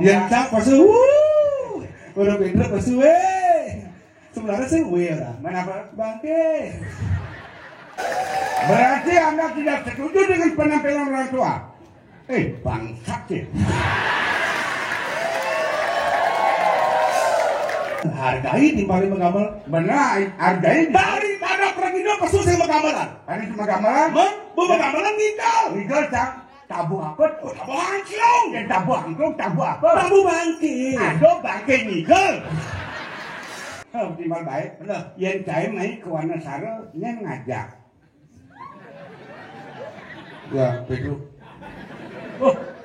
Yang cak pasu. Udah pinter pasu sebenarnya sih lah. Mana bangke. Berarti Anda tidak setuju dengan penampilan orang tua? Bangsat sih. Hargai di paling menggambar. Benar, hargai daripada pergi dulu pasu saya menggambaran. Ini cuma gambaran? Menggambaran tinggal. Tinggal cak. Tabu apa? Tabu angklung. Yang tabu angklung, tabu apa? Tabu bangke. Aduh bangke nigel. Optimal baik. Yang saya main ke warna sara, yang ngajak. Ya, begitu.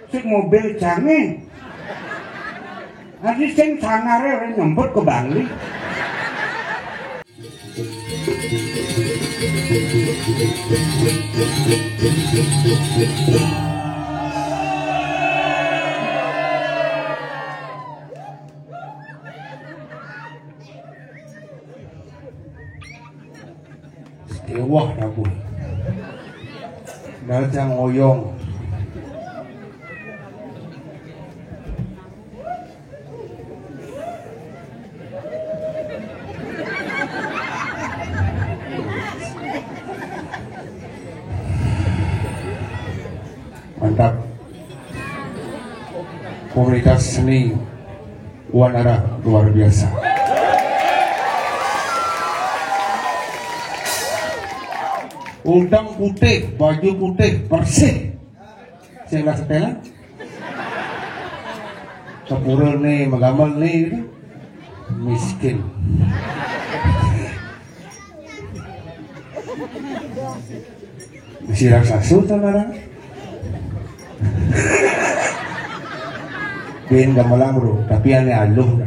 Si mobil canggih. Nanti sing sanare nyemput ke Bangli. Wah, dapur. Datang oyong. Mantap. Komunitas seni Wanara luar biasa. Undang putih, baju putih, bersih. Saya nggak setelan. Sepura nih, menggambar nih, gitu. Miskin. Masih rasa sultan orang. Bin gamelang bro, tapi aneh aluh.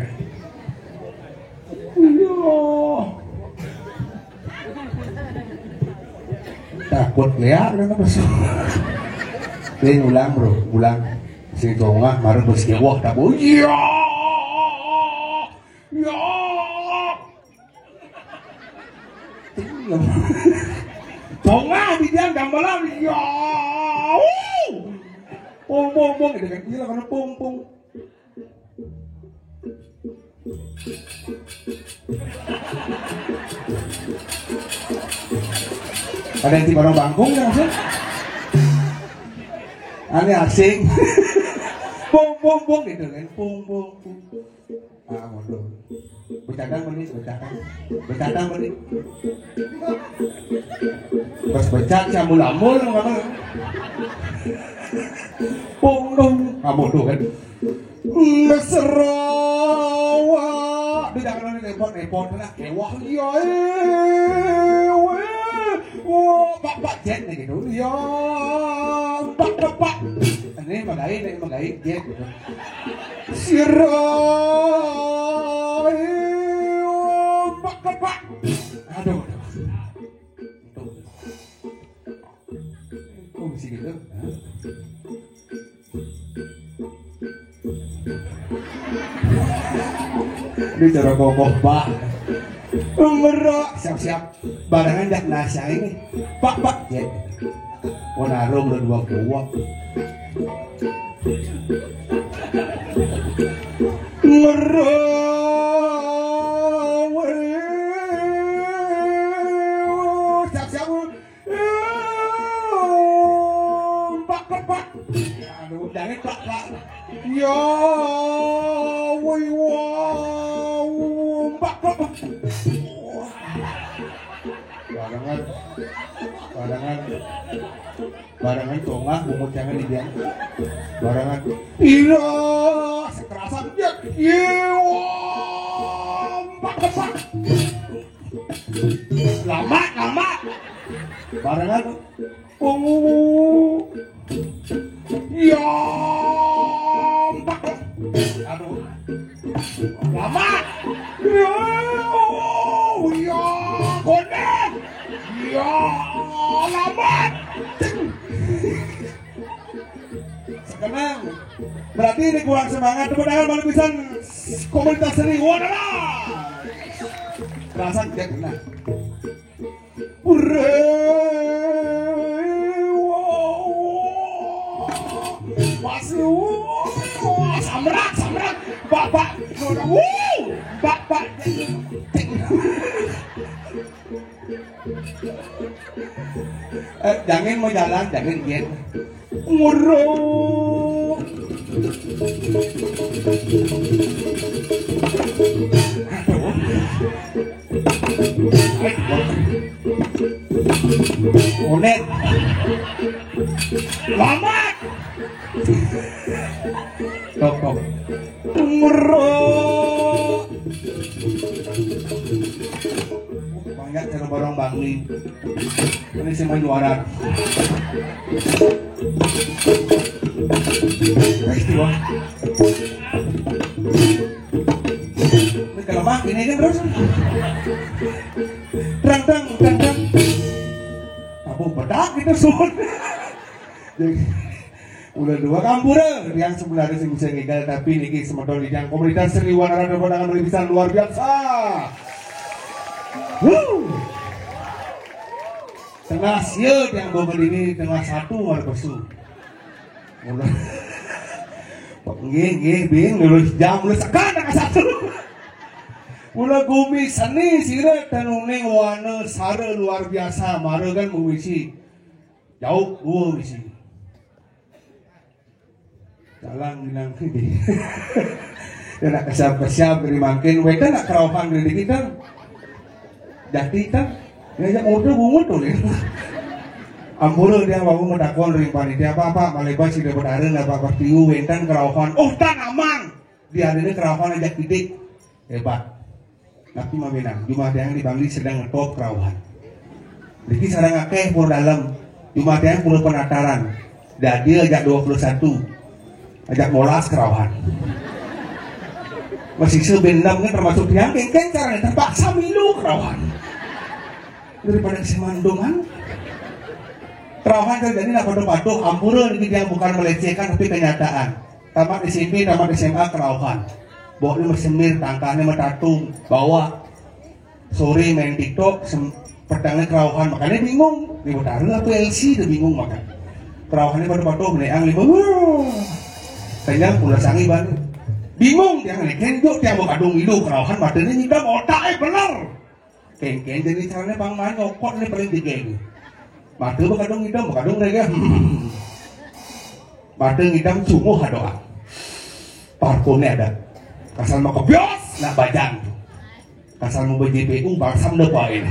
Takut lihat kan apa Bin ulang bro, ulang. Si tongah maru bersih wah tak boleh. Ya, ya. Tongah bidian gamelang ya. Pung gitu kan, gila karena pung. Ada yang di barang bangkung ya maksud? Aneh asing. Pung gitu kan, pung. Ah, mundur. Bercadang beli. Pas becak samul-amul ngapa? Pung dong, kamu tuh kan. Mesrawa. Di jangan repot lah. Wah iya. Pak jet nih gitu. Ya, pak. Ini magain jet gitu. Sirai. Pak. Aduh. Kok bisa gitu? Ini cara kokoh pak. Merok siap barangan dak nasa ini pak ya wanarung dan dua merok siap pak aduh jangan pak ya barangan tongah bumut jangan dia barangan iya sekerasan dia pak lama barangan iya pak aduh lama iya konek iya lama. Sekarang berarti ini kurang semangat. Tepuk tangan paling bisa komunitas seni Wanara. Terasa tidak kena. Masih samrak Pak Pak jangan mau jalan jangan giat nguruk Unet Lamat Tok Nguruk banyak cara borong bangli ini semua juara istiwa ini kelemah ini kan terus terang abu pedak kita sun udah dua kampur yang sebenarnya sih bisa ngigal tapi niki semedol di yang komunitas Seriwan ada pandangan revisan luar biasa. Tengah siut yang bawa ini tengah satu war besu. Mulai nggih bing lulus jam lulus sekan tengah satu. Mulai gumi seni sirat tanuning warna sara luar biasa mara kan mengisi jauh gua misi. Jalan bilang ini, dia nak kesiap dari makin, mereka nak kerawakan dari kita, jadi kita, dia muda bungut tuh, ambul dia bawa mendakwan dari panitia apa malaikat sudah berdarah apa pertiu, wentan kerawakan, tan aman, dia ini kerawakan ajak didik, hebat, tapi maminang, cuma yang di Bangli sedang ngetop kerawakan, jadi sarang akeh pur dalam, cuma yang puluh penataran, jadi ajak 21. Ajak molas kerawahan masih sebenam kan termasuk yang kengkeng caranya terpaksa milu kerawahan daripada semandungan kerawahan terjadi nak padu-padu ampura ini dia bukan melecehkan tapi kenyataan tamat SMP tamat SMA kerawahan bawa ini semir tangkahnya metatung bawa sore main TikTok petangnya kerawahan makanya bingung di Utara apa LC udah bingung makan kerawahannya padu-padu meneang lima Tanya pula sangi ban, bingung dia ngelihat juk dia mau kadung hidup kerawahan badannya nyidam otak bener, kengkeng jadi caranya bang man nyokot nih paling digeng, mata kadung hitam kadung mereka, badan hitam sumuh doa, parfumnya ada, kasar mau kebios nak bajang, kasar mau BJPU balsam depain,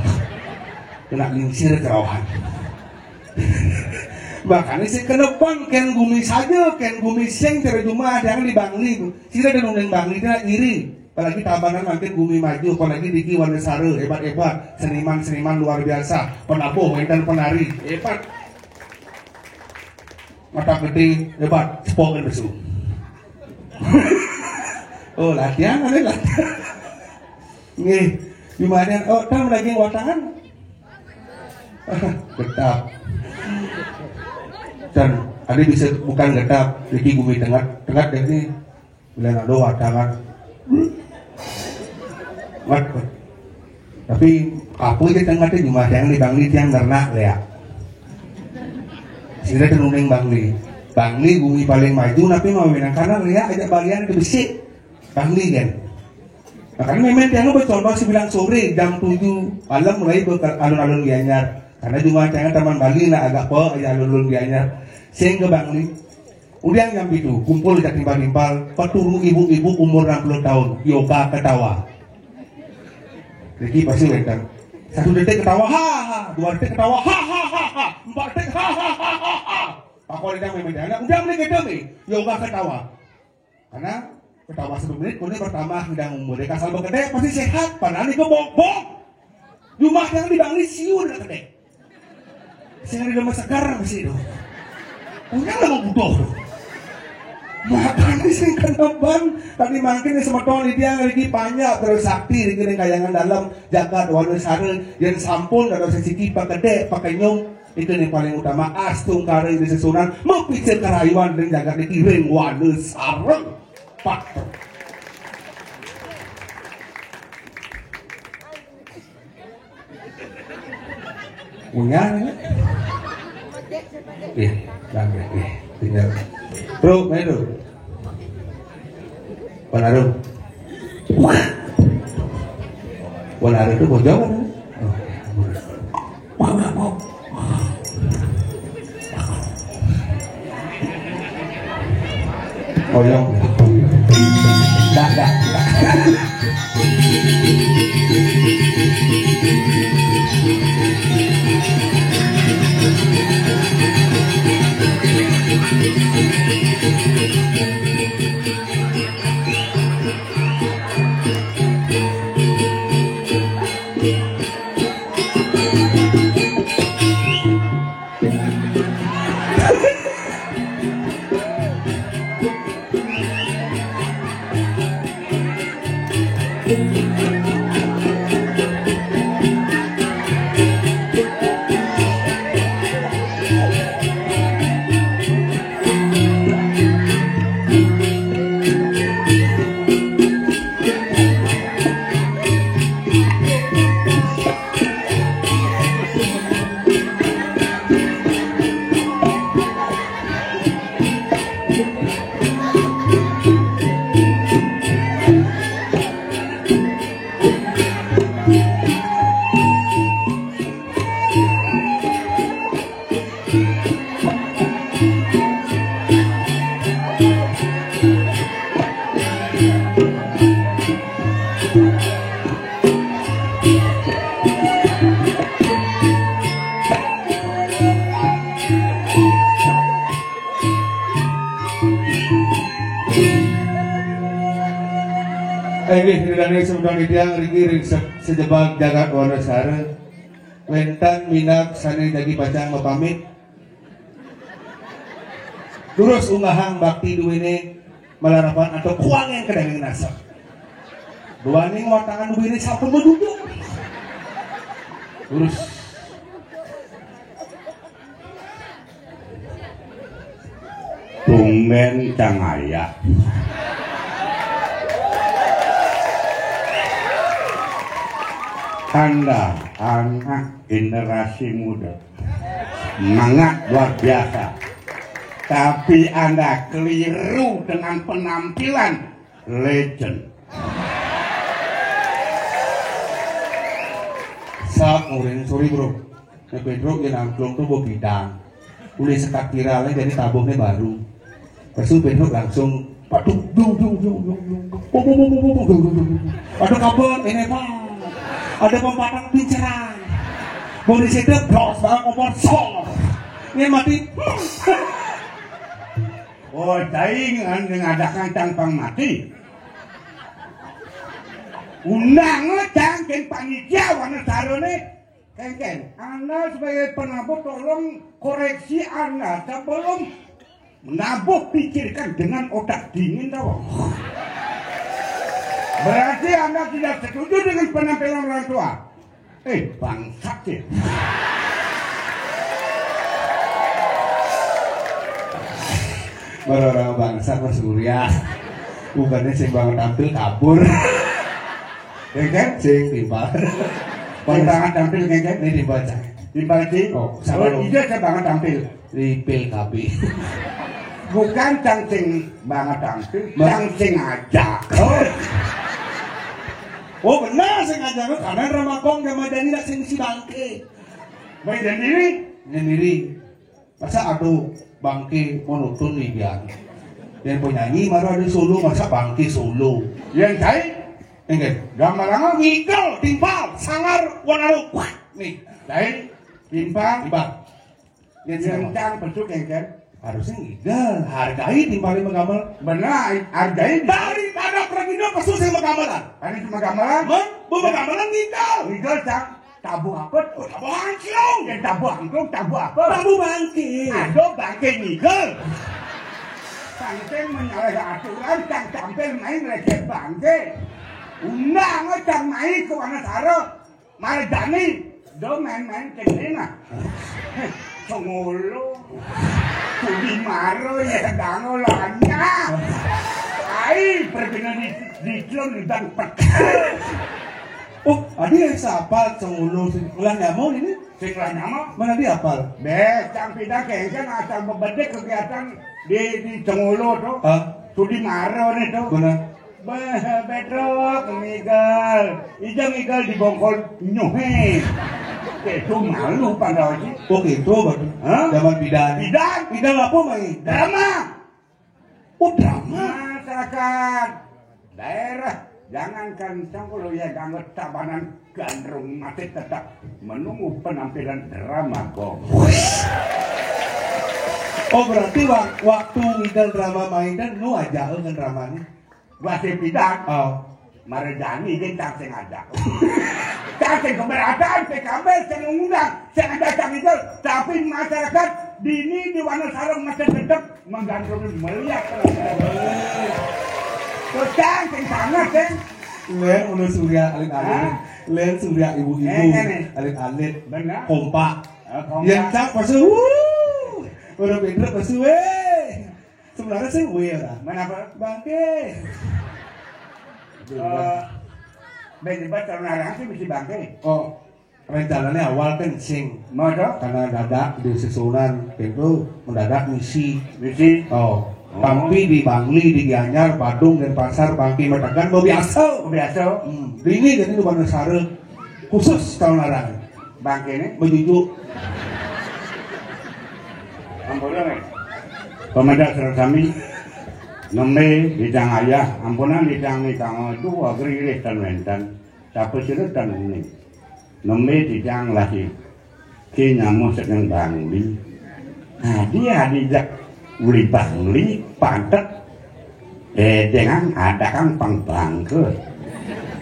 kena lingsir kerawahan. Makanya saya kena bang ken gumi saja ken gumi seng terjumah ada yang di Bangli sila dan undang Bangli dia iri apalagi tabanan makin gumi maju apalagi Diki Wanesara hebat seniman luar biasa penabuh mainan penari hebat mata gede hebat spoken besu oh latihan nih gimana kan lagi watangan getap dan ada bisa bukan getap jadi bumi tengah dari bulan ada wadangan tapi apa di tengah itu cuma yang di Bangli yang ternak ya sehingga tenuneng Bangli bumi paling maju tapi mau menang karena ya ajak bagian ke besi Bangli kan makanya memang yang bercontoh 9 sore jam 7 malam mulai alun-alun Gianyar karena cuma jangan teman Bali nak agak po aja alun-alun Gianyar sehingga Bangli udah yang itu kumpul di timpal-timpal peturu ibu-ibu umur 60 tahun yoga ketawa jadi pasti wetan 1 detik ketawa ha 2 detik ketawa ha 4 detik ha aku lihat memang anak udah mulai gede nih yoga ketawa karena ketawa 1 menit kemudian pertama sedang umur mereka asal gede pasti sehat padahal ini kebok-bok rumah yang di Bangli siun gede sehingga di rumah sekarang masih itu punya lah mau butuh makanya sih kenapa tadi makin semeton dia lagi banyak terus sakti di kayangan dalam jagat Wanesara yang sampun atau sisi pakai gede pakai nyung itu yang paling utama astung kare di sesunan mau pikir karayuan dan jagat di kiring Wanesara pak punya tinggal bro, Panaruh. Panaruh itu bojong kan? Oyong. Dah. Ini tidak sebenarnya dia rigi sejebak jagat warna sara wentan minap sana jadi pacang mapamit terus ungahang bakti duwini melarapan atau kuang yang kedang nasa dua ning watangan duwini sampun berduduk terus tumben cangaya Anda anak generasi muda semangat luar biasa, tapi Anda keliru dengan penampilan legend. Sak orang sorry bro, Pedro yang angklung tuh bawa bidang, udah sekat viralnya jadi tabungnya baru. Terus Pedro langsung, aduh, aduh kabar ini pak. Ada pempatang pinceran mau disedep bros bakal kompor sol ini mati oh daing ngadakan tampang mati undang cangken panitia warna sarone kengken Anda sebagai penabuk tolong koreksi Anda sebelum menabuk pikirkan dengan otak dingin tau. Berarti Anda tidak setuju dengan penampilan orang tua? Bangsat ya. Orang bangsat Mas Surya. Bukannya sing banget tampil kabur. Kengken? Sing timpal. Banget tampil kengken? Ini dibaca. Timpal sih? Oh, sabar dong. Iya saya banget tampil. Ripil kapi. Bukan cangcing banget tampil, cangcing aja. Oh benar saya ngajar karena Ramakong sama Danila sing si bangke. Baik dan diri? Sendiri. Masa aduh bangke monoton nih biar. Dan penyanyi marah ada solo masa bangke solo. Yang saya enggak gambar lama ngigel timpal sangar warna wah nih saya timpal yang cang besuk kengken. harusnya ngigel hargai timpalin menggambar Benar, hargai daripada perginya pesus yang menggambaran ini cuma gambaran. menggambaran ngigel Ngigel cang tabu apa? tabu angklung Yang tabu angklung, tabu apa? tabu bangke Aduh bangke ngigel. Sangking menyalahi aturan cang tampil main lagi bangke. Undang cang main ke warna saro. Malah Dani, do main-main kena. Songolo. Tuli maro ya dango lanya. Ai perkenan di klon dan pekat. oh ada yang sapal cengulu ulang nyamuk ini Setelah nama, mana dia apal cang pindah kengken asal membedek kegiatan di Cengulu tuh. ah Tuli maro nih tuh. benar Betrok Miguel. Ijang Miguel dibongkol nyuhe. Itu malu pada oji. Oh gitu berarti. Zaman bidan. Bidan apa mai? Drama. Oh drama. Masyarakat daerah jangankan sangkulo ya ganggu tabanan gandrung masih tetap menunggu penampilan drama kok. Oh berarti waktu ngidal drama main dan nu aja dengan dramanya. Wasih bidan. Oh. Marejani dia tak sengaja. Tak keberatan PKB mengundang sengaja tak itu, tapi masyarakat dini di Wonosari masih tetap menggandrungi melihat. Terus kan sangat kan. Len udah surya alit-alit. Len surya ibu-ibu alit-alit. Benar. Kompak. Yang cak pasu. Udah pinter pasu sebenarnya sih lah. Kenapa? Bangke. Begitu terlarang sih mesti bangke. Oh, rencananya awal kan sing. Modo? Karena dadak di susunan itu mendadak misi. Oh. Oh. Tapi di Bangli, di Gianyar, Badung, dan Pasar, Bangki, Metegan, mau biasa. Biasa. Ini jadi di Wonosari khusus tahun larang. Bangke ini? Menuju. Ampunan nih. Pemedak serasami. Nembe bidang ayah, ampunan bidang nikang dua geriris dan wentan, tapi sudah dan ini. Nembe bidang lagi, kini nyamu sedang Bangli. Nah dia dijak uli Bangli pantat, dengan ada kang pangbangke.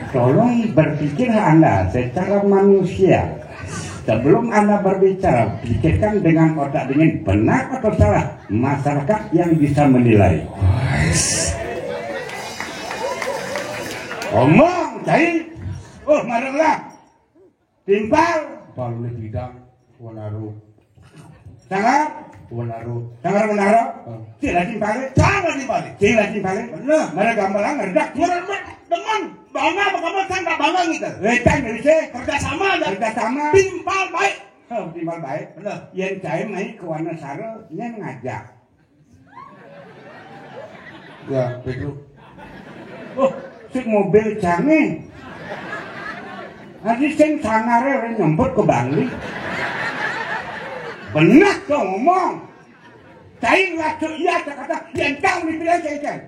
Tolong berpikir Anda secara manusia. Sebelum Anda berbicara, pikirkan dengan otak dingin, benar atau salah masyarakat yang bisa menilai. Omong, cai. Oh, marahlah. Timpal. Palu bidang, Wonaru. Sangat. Wonaru. Sangat Wonaru. Sila timpal. Sangat dibalik. Sila timpal. Benar. Mereka gambaran ngerdak. Teman, bangga apa kan tak bangga gitu. Rekan dari saya. Kerjasama ada. Kerjasama. Timpal baik. Oh, timpal baik. Benar. Yang cai main ke Wonosari, yang ngajak. Ya, begitu. Oh, si mobil canggih. Nanti sing sangare nyemput ke Bangli. Benar tuh ngomong. Cai laku iya kata yang kau dipilih cai.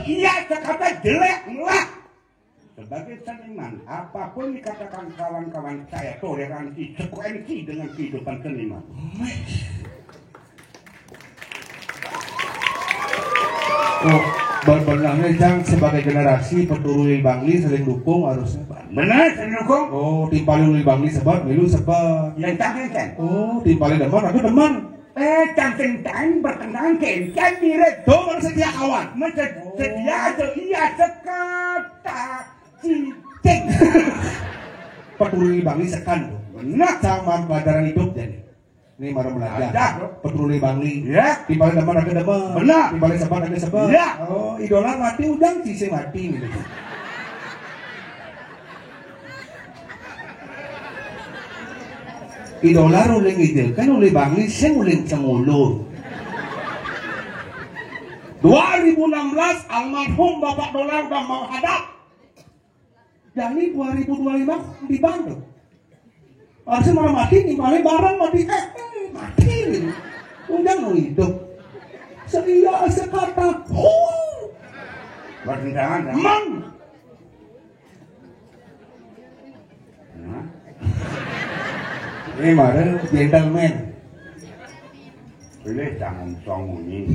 Iya kata jelek lah. Sebagai seniman, apapun dikatakan kawan-kawan saya toleransi, sekuensi dengan kehidupan seniman. Oh, benar-benarnya Cang sebagai generasi peturui Bangli saling dukung harusnya. Benar, saling dukung. Oh, timpalin uli Bangli sebat, milu sebat. Yang canggih. Oh, timpalin deman, aku deman. Canting-canting bertentangan kencan direk. Tuh, kan setia kawan. Setia iya sekata cicing. Peturui Bangli sekan. Benar. Sama pelajaran hidup jadi. Ini baru belajar. Ada. Peturui Bangli. Ya. Timpalin deman, aku deman. Benar. Timpalin sebat, aku sebat. Ya. Oh, idola mati udang sisi mati. Gitu. Idola uling itu kan uli Bangli sing uling cengulur. 2016 almarhum Bapak Dolar udah menghadap. Jadi 2025 di Bandung. Harusnya malah mati nih barang mati mati. Udah nu hidup. Seria sekata. Bertentangan. Mang. Ini mana gentleman. Pilih jangan songunyi.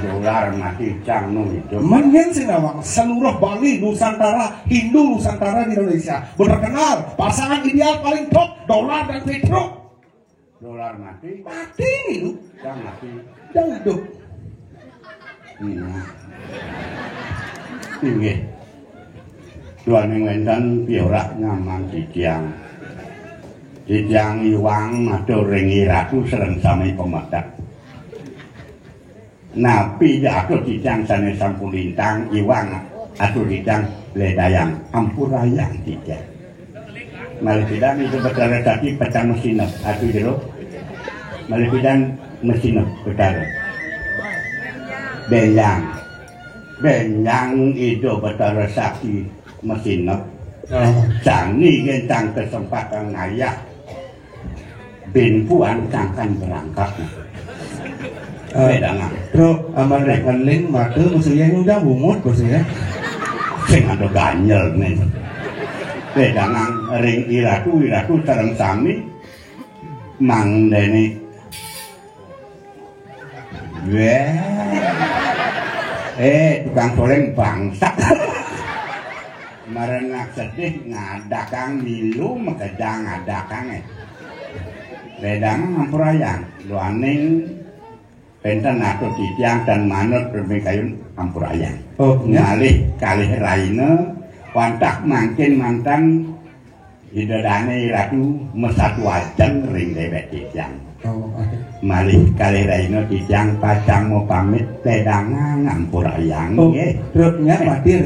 Dolar mati cang itu. Menyen sih nawang seluruh Bali, Nusantara, Hindu Nusantara di Indonesia berkenal pasangan ideal paling top Dolar dan Petro. Dolar mati. Mati itu. Cang mati. Jangan hidup. Tinggi. Tuan yang wendan piorak nyaman Ciciang. Ciciang iwang matur ringi ratu sereng sami pemedak. Napi aku Ciciang sane sampun lintang iwang atuh Ciciang ledayang ampurayang Ciciang. Malipidan itu betara tadi pecang mesin atuh jero. Malipidan mesin betara. Belang. Benyang itu Bathara Sakti mesinep. Jani kencang kesempatan ayah. Ben puan cangkan berangkat. Bedangan. Bro, amal rekening mate musuhnya udah bungut bos ya. Sing ada ganyel nih. Bedangan ring iratu sareng sami mang dene. Tukang soleng bangsa. Marenak sedih ngadakang milu makejang ngadakang Bedangan ngampurayang luaning penten atau titiang dan manut berbekayun ampurayang. Ngalih kalih raine wantak mangkin mantan idadane ratu mesatu ajeng ring dewek titiang. Malih kalih raine titiang pacang mau pamit Bedangan ngampurayang nggih. Truknya patir.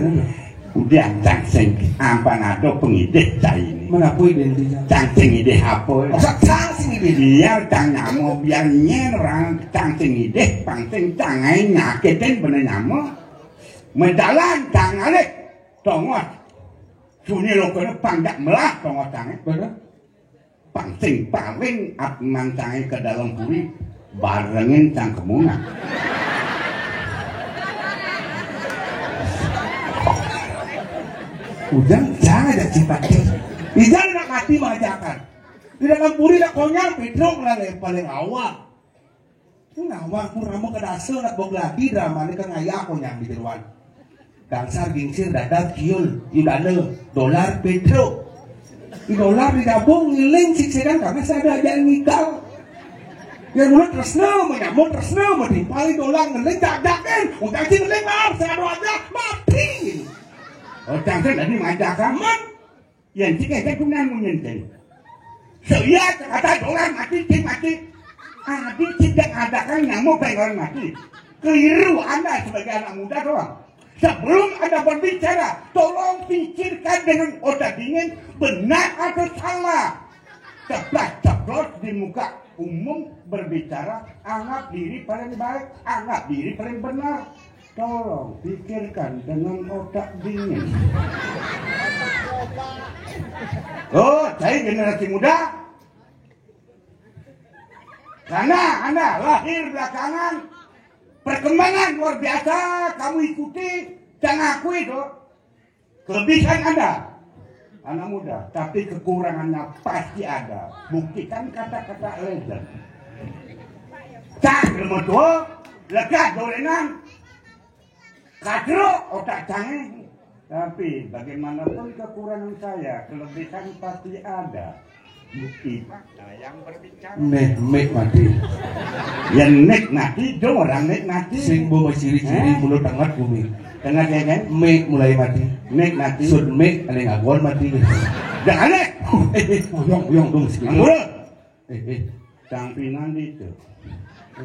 Udah cangcing ampanado pengidih cai ini. Menapui identitas. Cangcing idih apa? Cangcing idih. Dia cang nyamo biar nyerang cangcing idih pangcing cangai nyakitin bener nyamo. Mendalan cangalik tongos. Suni lokone pangdak melah tongos cangai. Bener. Pangcing paling atman cangai ke dalam puri barengin cang kemungan. Ujang jangan ada sifatnya. Ijang nak mati majakan. Di dalam puri nak konyang Pedro lah paling awal. Itu nawang pun ramu ke dasar nak bog lagi drama ni kan ayah konyang di jeruan. Dangsar gingsir dadat kiul yudane dolar Pedro. Di dolar digabung ngiling siksikan karena saya ada aja ngikal. Yang mulut tresna menyamuk tresna menimpali dolar ngeling dadakin. Undang si ngeling lah saya ada aja mati. Oh, cangcing tadi majakan man. Yang jika saya guna menyentuh. Saya kata dolar mati, cing mati. Adi tidak adakan nyamuk pengen mati. Keliru Anda sebagai anak muda doang. Sebelum Anda berbicara, tolong pikirkan dengan otak dingin benar atau salah. Ceplos di muka umum berbicara, anggap diri paling baik, anggap diri paling benar. Tolong pikirkan dengan otak dingin. Oh, saya generasi muda. Karena Anda lahir belakangan, perkembangan luar biasa kamu ikuti dan akui itu. Kelebihan Anda, anak muda, tapi kekurangannya pasti ada. Buktikan kata-kata legend. Cak remoto, lekat dolenan. Kadro otak canggih, tapi bagaimanapun kekurangan saya, kelebihan pasti ada. Bukti yang berbicara. Nek mati. Yang nikmati, dong orang nikmati. Sing bawa ciri-ciri mulut tengah bumi. Tengah kan? Mek mulai mati. Nikmati. Sud mek aneh agon mati. Jangan nek. Uyong dong sih. Mulut. Campinan itu.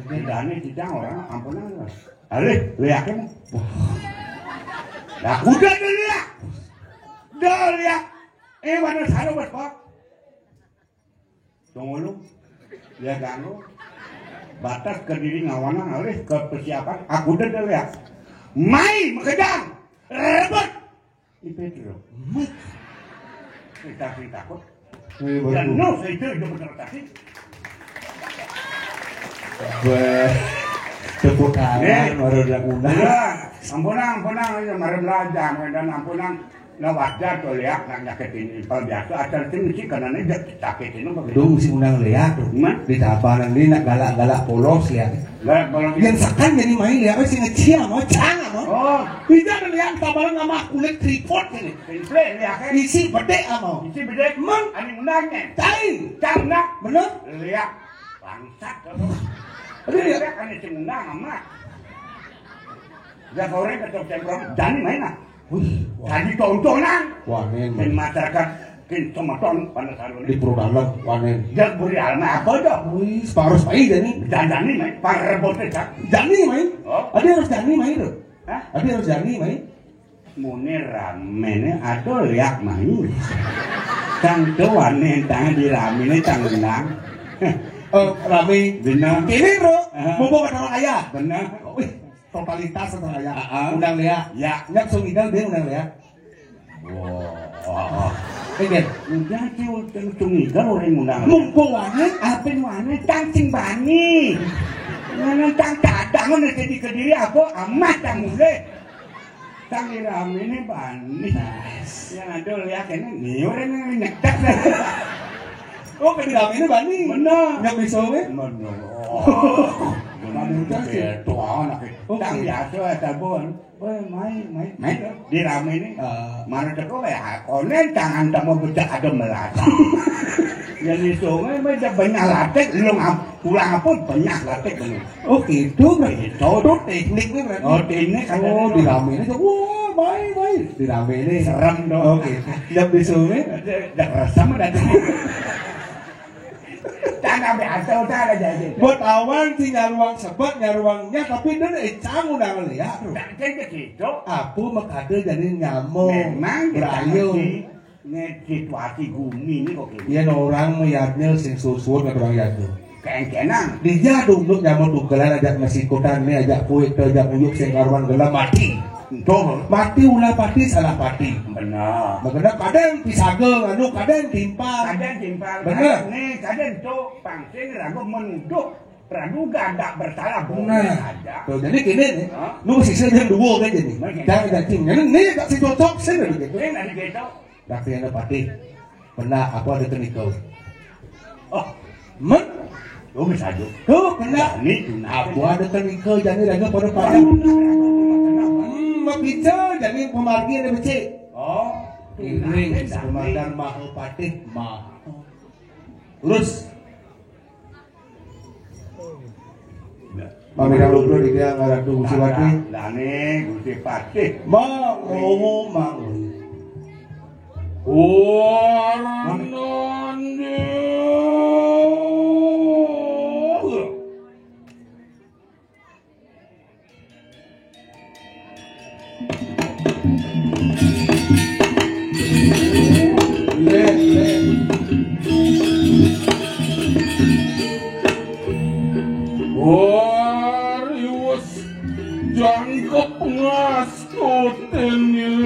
Dani tidak orang ampunan lah. Alih, liatin. Nah, udah lihat. Dah lihat. Mana sana buat pak? Tunggu lu. Dia ganggu. Batas ke diri ngawanan alih ke persiapan. Aku udah lihat. Mai mekedang. Rebut. Ipetro. Kita takut. Dan no, itu benar tadi. Tepuk tangan, baru udah undang. Ampunang, mari belajar, dan ampunang, na wajar tuh lihat, nak nyakitin ipal biasa, asal tim sih karena ini sakitin apa gitu. Dong si undang lihat tuh, di tabanan ini nak galak-galak polos lihat. Yang sekan jadi main lihat, si ngeciam, mau canggah mau. Oh, tidak lihat tabanan nama kulit tripod ini. Simple lihat. Isi bedek mau. Isi bedek, mang, ani undangnya. Tain, nak, bener? Lihat, bangsat kamu. Aduh lihat, ani undang amat. Dia goreng kecok cengkrong, Dani main lah. Wih, tadi tontonan. wanen. Dan masyarakat tomaton pada saat Di ini. Purdalam, wanen. Dia beri alma apa dong? Wih, separuh main Dani. Dan Dani main, para rebotnya cak. Dani main. Oh. Ada harus Dani main tuh. Hah? Ada harus Dani main. Mune ramene atau liak main. Cang tuan nih, tangan di ramene cang undang. Rame. Benar. Ini bro, Aha. mau bawa kata ayah. Benar. Wih, totalitas atau ya. Undang Lea. Ya, nyak sungigal dia undang Lea. Wah. Pengen. Udah sungigal orang undang. Mumpung ane, Apa mana cacing bani. Mana cang cadang mana jadi kediri apa amat cang mulai. Cang rame ini bani. Yang ada Lea kena ni orang yang nyetak. Oh, kediri ini bani. Benar. Nyak bisa we. Benar. Manunggal sih. Tua anak itu. Cang biasa ada bon. Main. Di rame ini. Mana teko ya? Konen jangan tak mau becak ada melata. Jadi sungai macam banyak latek. Lu pulang apa banyak latek benar. Oh, gitu kan? Itu Tekniknya berarti. Oh, teknik kan. Oh, di rame ini. Wah, baik. Di rame ini. Serem dong. Oke. Nyak bisa we. Dah rasa mah dah. Jangan biasa udah ada jadi. Buat awan sih nyaruang sebat nyaruangnya tapi dia ecang undang Lea. Tak jadi gitu. Apu makade jadi nyamuk. Memang berayu. Ini situasi bumi ini kok gitu. Iya orang melihatnya sing susun ke orang yadu. Kenang. Dia duduk nyamuk tugelan ajak ngasikutan nih ajak puik ajak uyuk sing karuan gelam mati. Tuh mati ulah pati salah pati. Benar. Makanya kadang pisagel anu kadang timpal. Kadang timpal. Benar. Nih kadang tuh pangsing ragu menuduh praduga tak bersalah. Nah, Ada. tuh jadi gini nih, lu mesti saja dua kan jadi. Jangan cing. Ini tak si cocok sih gitu. Ini ada gitu. Tapi ada pati. Pernah aku ada kenikau. Oh, Men, lu bisa aja. tuh pernah. Ini Aku ada kenikau jadi lagi pada padang. Mapica jadi pemargi ada becek. Oh, Iring pemandan mahal patih mahal. Terus Pamira lubro dia ngarang tuh Gusti Pati. Lah nih Gusti Pati. Mang romo mang. Warius jangkep ngastutinnya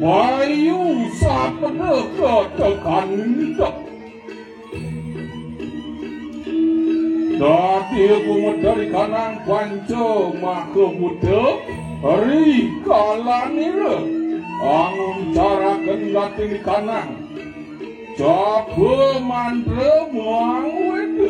Bayu sapeda ketekan minta Dati aku dari kanang panca maka muda Hari kalanira Angun cara kendati di kanang Coba mandra muang wede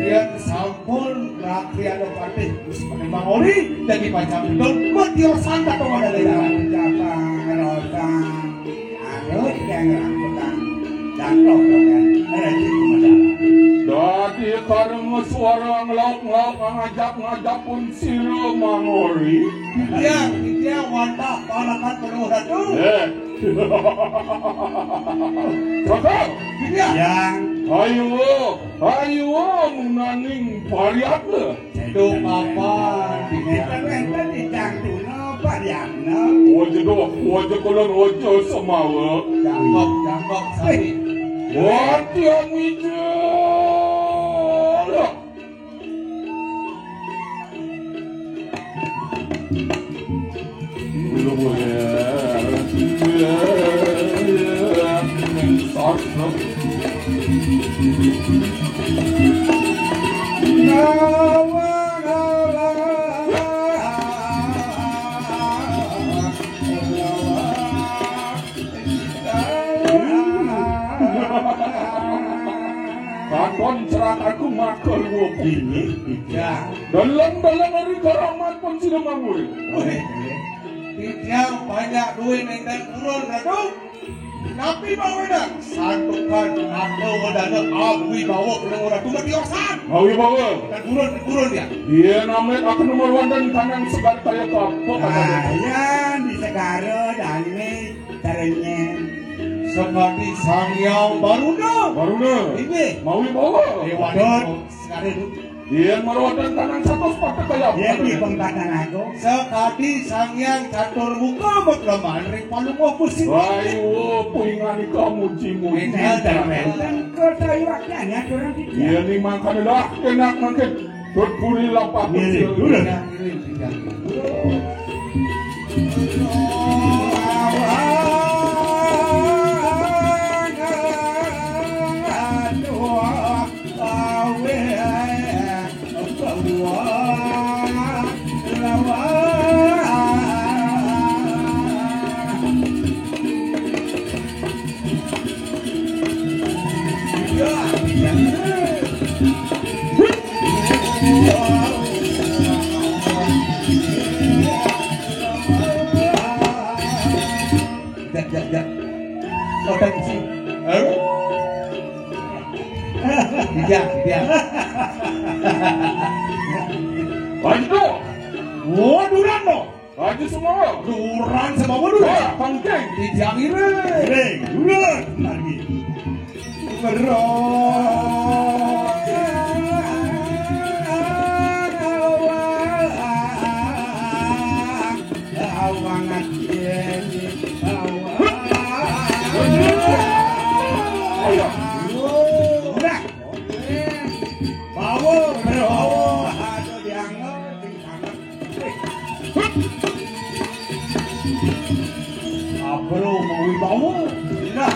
Dia sampun rakyat ada patih. Seperti Bang Ori jadi panjang itu. Mati santa tuh ada jalan. Jabang rosang. Aduh yang rambutan. Jatuh dong kan. Ada situ masalah. Dadi kareng suara ngelok-ngelok ngajak pun sira mangori. Dia wanda palakan penuh datu. Kakak, Dia Yang ayo munaning pariat le. itu apa? enten dicangtuno parianno. Ojo kolon ojo semawa. Jangkok sapi. Wati amija. Katon serakaku makal wopini. Ya. Dalam hari karamat pun sudah manguri. Dia banyak duit dan turun datu. Tapi bawa dah santukan atau wadana abui bawa ke orang tu mati osan. Mau bawa. Dan turun dia. Dia namanya aku nomor 1 dan kanang sebat kaya kapok. Ayan di segara dan ini caranya. Seperti Sangyang Baruna. Ini Mau bawa. Dewadon sekarang itu. Dia merawatan kanang satu sepatu kaya. Dia di pembatan aku. Sekali Sangyang catur muka berkelemahan ring palung opus ini. Ayo, puingan kamu cimu. Enten kau tahu waktunya orang itu. Dia ni makan dah, enak makan. Berburi lapak Miring kecil. dulu. Bantu. Wah, duran no. Haji semua. Duran sama waduh. Wah, pangkeng. Dijang ire. Hei, duran lagi. Bro, mau wibawa. Nah.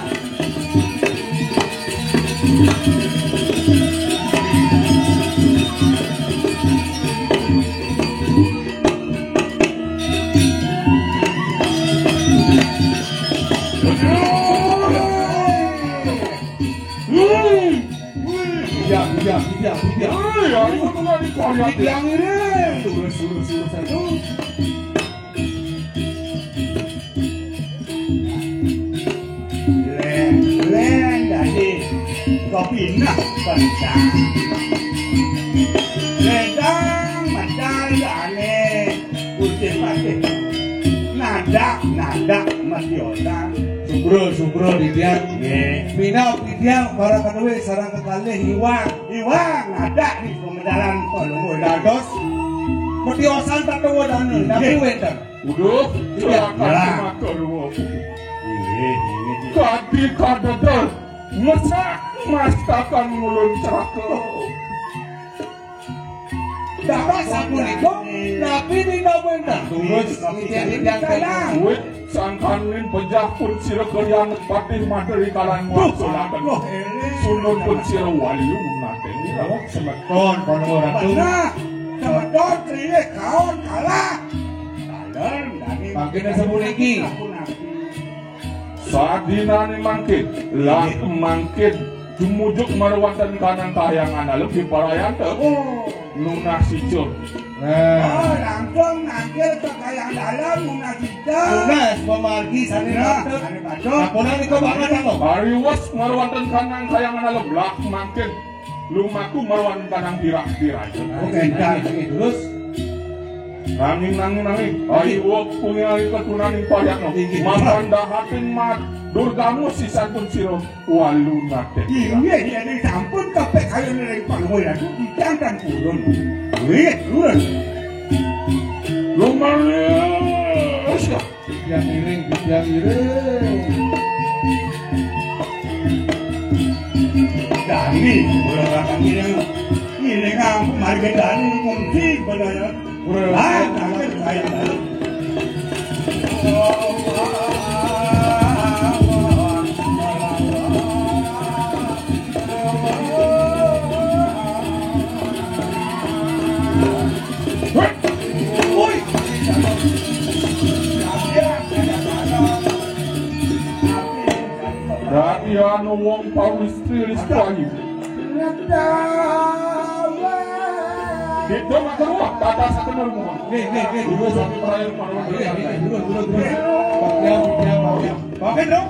Dijang ire. Suruh satu. Len dari kopi nak kencang. Ledang madal ane putih putih. Nada masih otang. Subro dijang. Pinau dijang para kedua sarang kekalih hiwang. Iwang ada di pemedalan kolong Dados Mediosan tak tahu dana, tapi wender. Udah, silakan makan dulu. Kadi kadadal, mesak mastakan mulun ceraka. Dapat sapu niko, tapi tidak wender. Terus yang kalah. Wait, sangkanin penjahpun sira kalian patih materi kalan waksulakan. Sunun pun sira waliu naten. Semeton kono orang tu. Semeton trine kaon kalah. Kaler dari Makin sebut lagi. Sadinane mangkit, lah mangkit jumujuk marwatan kanan kayangan lebih parayan teh. Lunas sicur. Oh, langsung nangkil ke kayang dalam munasita. Lunas pemargi sana nanti. Apona niko banget ako. Ariwas marwatan kanan kayangan lah mangkit. Lumaku marwan kanang tirak-tirak. Oke, terus. Nanging. Ayo punya ketunaning payakno. Mapanda hatin mat. Durgamu sisan pun siro walu nate. Iya, ini sampun kapek kayu nilai panggoy lagi. Dicangkan kurun. Wih, kurun. Lumayan. Yang iring. Dani, ulah kami ini kamu marga Dani mungkin benar. Ulah kami kaya Dani. Dati anu wong pawistri payu. Itu mah keruak tata sakenur mohon. Nih, Dua satu terakhir marwan. dulu. Pakai dong.